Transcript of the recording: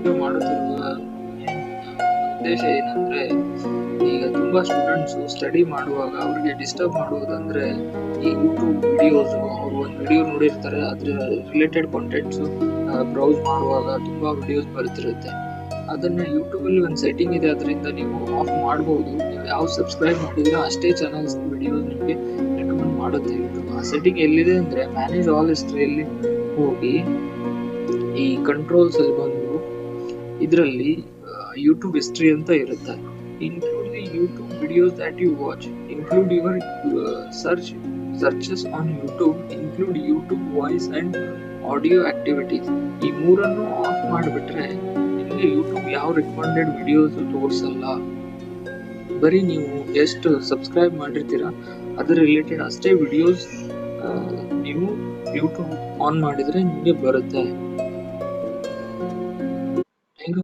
Video ಮಾಡುತ್ತಿರುವ ಉದ್ದೇಶ ಏನಂದ್ರೆ, ಈಗ ತುಂಬಾ ಸ್ಟೂಡೆಂಟ್ಸ್ ಸ್ಟಡಿ ಮಾಡುವಾಗ ಅವ್ರಿಗೆ ಡಿಸ್ಟರ್ಬ್ ಮಾಡುವುದಂದ್ರೆ ಈ ಯೂಟ್ಯೂಬ್ ವಿಡಿಯೋಸ್. ಅವ್ರು ಒಂದು ವಿಡಿಯೋ ನೋಡಿರ್ತಾರೆ, ಅದ್ರ ರಿಲೇಟೆಡ್ ಕಾಂಟೆಂಟ್ಸ್ ಬ್ರೌಸ್ ಮಾಡುವಾಗ ತುಂಬಾ ವಿಡಿಯೋಸ್ ಬರ್ತಿರುತ್ತೆ. ಅದನ್ನ ಯೂಟ್ಯೂಬ್ ಅಲ್ಲಿ ಒಂದು ಸೆಟ್ಟಿಂಗ್ ಇದೆ, ಅದರಿಂದ ನೀವು ಆಫ್ ಮಾಡಬಹುದು. ನೀವು ಯಾವ ಸಬ್ಸ್ಕ್ರೈಬ್ ಮಾಡಿದ್ರೆ ಅಷ್ಟೇ ಚಾನಲ್ಸ್ ವಿಡಿಯೋಸ್ ನಿಮಗೆ ರೆಕಮೆಂಡ್ ಮಾಡುತ್ತೆ ಯೂಟ್ಯೂಬ್. ಆ ಸೆಟ್ಟಿಂಗ್ ಎಲ್ಲಿದೆ ಅಂದ್ರೆ ಮ್ಯಾನೇಜ್ ಆಲ್ ಹಿಸ್ಟ್ರಿಯಲ್ಲಿ ಹೋಗಿ ಈ ಕಂಟ್ರೋಲ್ಸ್ ಅಲ್ಲಿ ಬಂದು ಇದರಲ್ಲಿ ಯೂಟ್ಯೂಬ್ ಹಿಸ್ಟ್ರಿ ಅಂತ ಇರುತ್ತೆ. Include the YouTube videos that you watch, include your searches on YouTube, include YouTube voice and audio activities. ಈ ಮೂರನ್ನು ಆಫ್ ಮಾಡಿಬಿಟ್ರೆ ನಿಮಗೆ ಯೂಟ್ಯೂಬ್ ಯಾವ ರೆಕಮೆಂಡೆಡ್ ವಿಡಿಯೋಸ್ ತೋರಿಸಲ್ಲ. ಬರೀ ನೀವು ಎಷ್ಟು ಸಬ್ಸ್ಕ್ರೈಬ್ ಮಾಡಿರ್ತೀರಾ ಅದರ ರಿಲೇಟೆಡ್ ಅಷ್ಟೇ ವಿಡಿಯೋಸ್ ನೀವು ಯೂಟ್ಯೂಬ್ ಆನ್ ಮಾಡಿದ್ರೆ ನಿಮಗೆ ಬರುತ್ತೆ.